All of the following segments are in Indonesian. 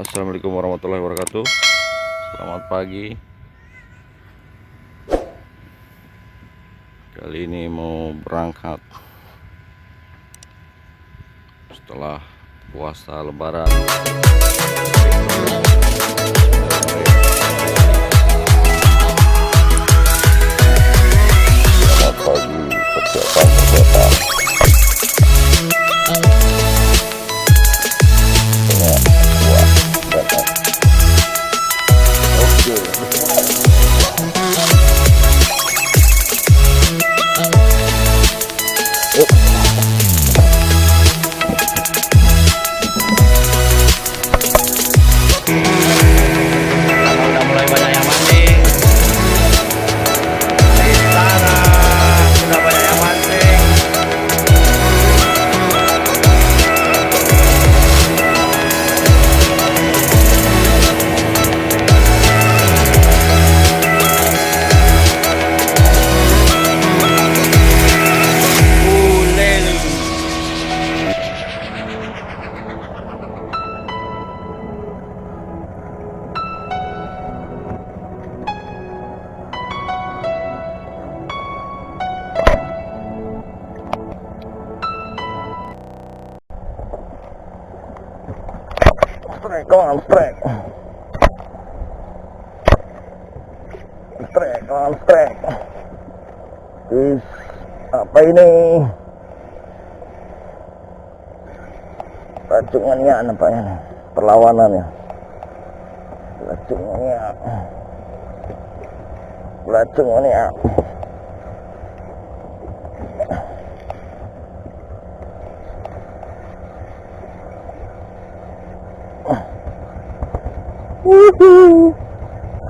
Assalamualaikum warahmatullahi wabarakatuh. Selamat pagi. Kali ini mau berangkat setelah puasa lebaran. Selamat pagi, persiapan. Strek. Apa ini? Racungannya nampaknya, perlawanannya. Racungannya.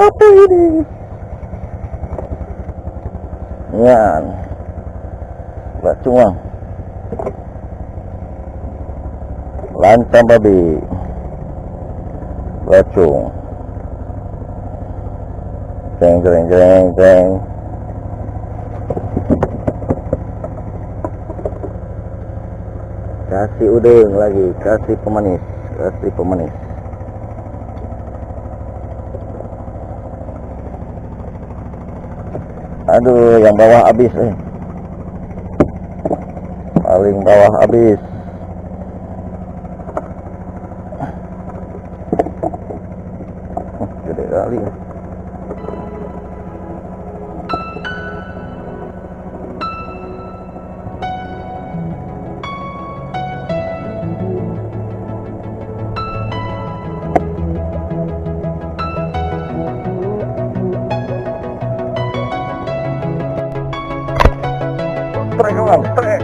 Apa ini? Yan, racungan. Lantang babi, racung. Jeng. Kasih udang lagi, kasih pemanis. Aduh, yang bawah habis paling bawah habis. Gede kali. Strek.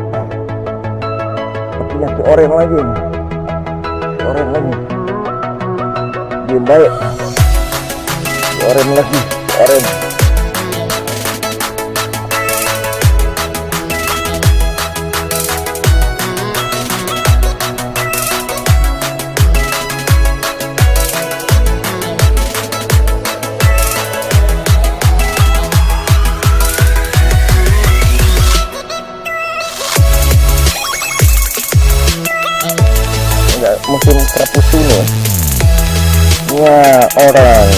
Sepertinya si oren lagi. Diam baik. Si oren lagi. Musim krapus ini ya, orang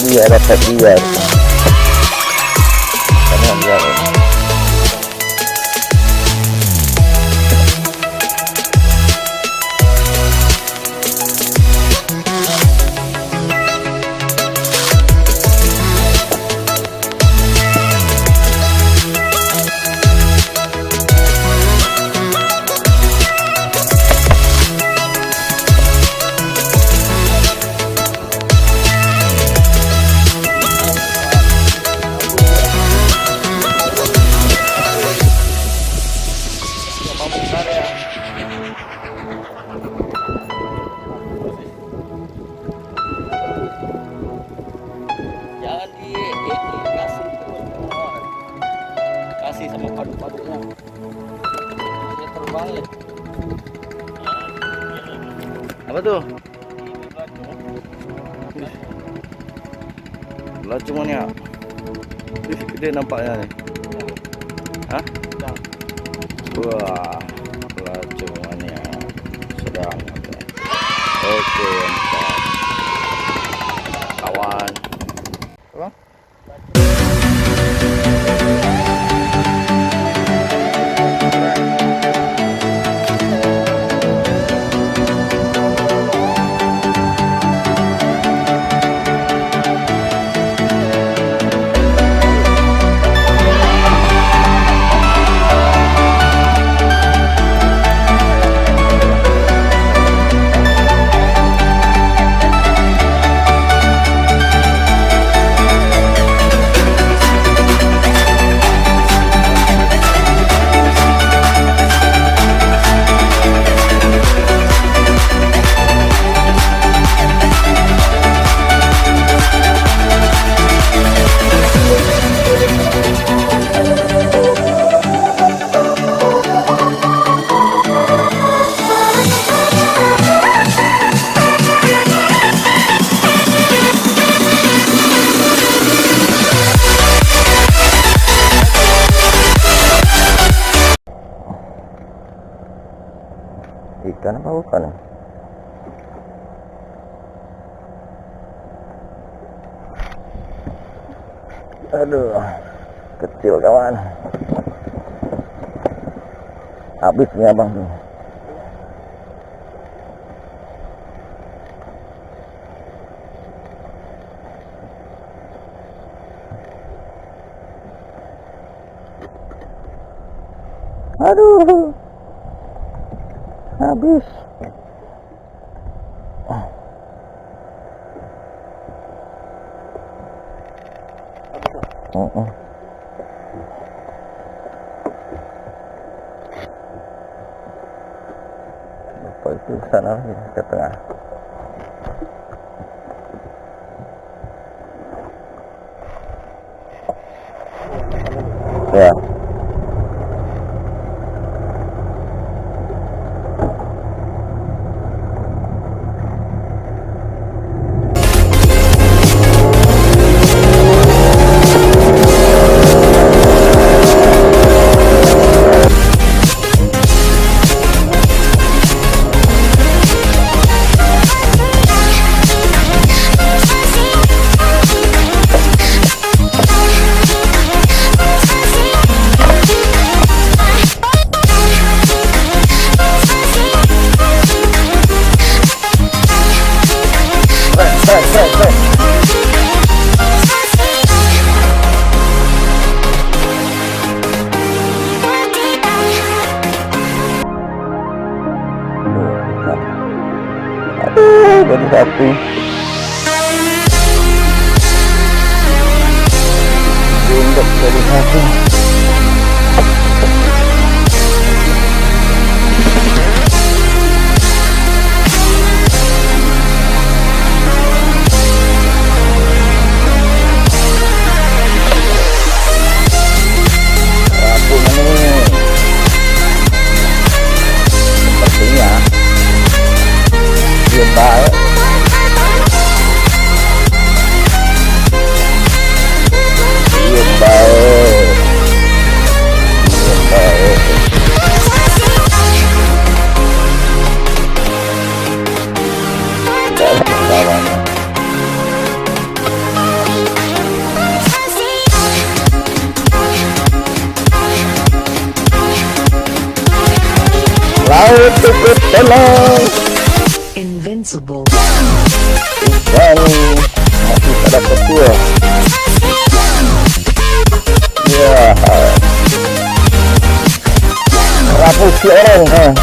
dia dapat dia karena dia sama paduk-paduknya. Dia terbalik. Apa tuh? Lacungannya. Gede nampaknya nih. Hah? Wah, lacungannya sedang. Oke, mantap. Kawan. Apa? Ikan apa bukan? Aduh, kecil kawan. Habis nih abang nih. Aduh, habis. Apa itu sana lagi ke tengah. Ya. Jadi satu. Untuk jadi satu. Satu ini. Sepertinya dia baik. Laut ikut tenang. Invincible. Ikan masih pada kecil. Ya, rapus si orang.